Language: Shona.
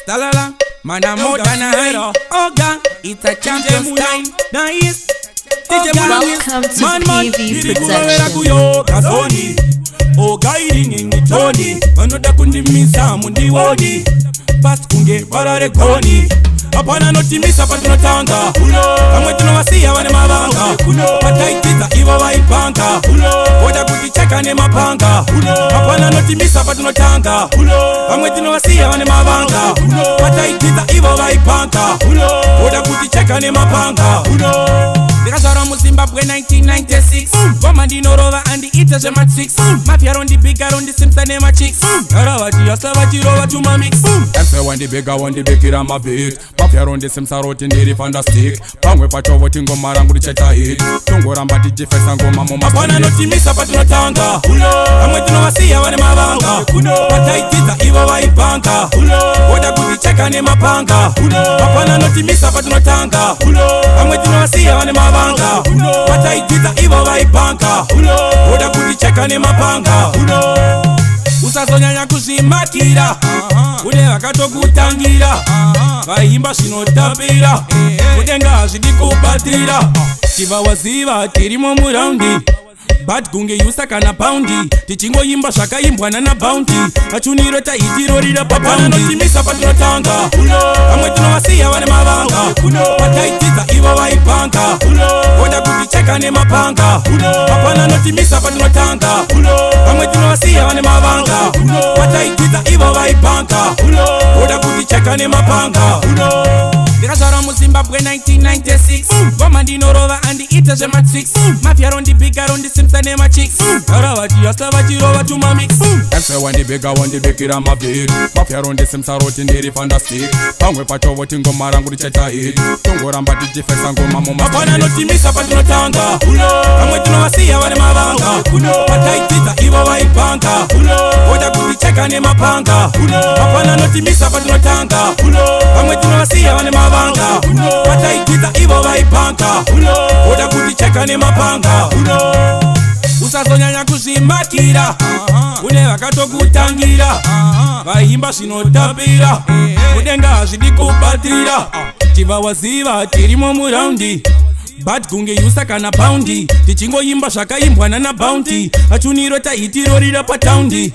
Talala, man, I'm more than a hero. Oh God, it's a champion time. Nice. Welcome to PV Productions. Oh, guiding in the Tony. Another couldn't miss some on the wadi. Fast kunge parare koni. Apana notimisa patunotanga. Amwetuno wasiya wane mabanga. Pataitiza iwa waipanga. Oda kuticheka ne mapanga. Apana notimisa patunotanga. Amwetuno wasiya wane mabanga. Pataitiza iwa waipanga. Oda kuticheka ne mapanga. Because I'm Zimbabwe 1996. Commanding Orova and the Eaters are at 6. Mafia on the bigger on the Simpson name at chicks. Karawati, Yasavati, Rova to my mix. That's why when the bigger one, the bigger I'm a bit. Mafia on the Simpson wrote in the fantastic. Pangwe Pacho, what in Gomarangu Cheta hit. Tungo Rambati Jeffers and Goma Mama. Pana no Timisa Patunotanga. I'm with no Asia when I'm a Pataitita, Iva Waipanka. What I could check on him a panga. Pana no Timisa Patunotanga. I'm with no Asia when I'm a Pataitiza iwa waipanka. Oda kuticheka ni mapanga. Usazonyanya kuzimakira. Ude wakato kutangira. Vaimba sinotapira. Udenga zidikubatira. Tiva waziva tirimo muraundi. Bad kunge yusa kana poundi. Tichingo yimba shaka imbwana na bounty. Achuniro ta itirorira papana no timisa patunotanga. Amwe tunawasiya wane mabanga. Pataitiza iwa waipanga. Oda kuticheka ne mapanga. Apana no timisa patunotanga. Amwe tunawasiya wane mabanga. Pataitiza iwa waipanga. Oda kuticheka ne mapanga. Because I'm Zimbabwe 1996. Commanding Orova and the Eaters are at 6. Mafia on the bigger on the Simpson name at chicks. Karawati, Yasavati, Rova to my mix. That's why when the bigger one, the bigger I'm a bit. Mafia on the Simpson wrote in the fantastic. Pangwe Pacho, what in Gomarangu Cheta hit. Tungo Rambati Jeffers and Goma Mama. Apana no Timisa Patunotanga. I'm with no Asia when I'm a Pataitiza Iwa Waipanga. Oda kuticheka ne mapanga. Apana no Timisa Patunotanga. I'm with no Asia when I'm a Pataitiza iwa waipanga. Oda kuticheka ne mapanga. Usazonyanya kuzimakira. Ude wakato kutangira. Vaimba sinotapira. Udenga zidikubatira. Tiva waziva tirimo muraundi. Bad kunge yusa kana poundi. Tichingo yimba shaka imbwana na bounty. Achuniro ta itirorira pataundi.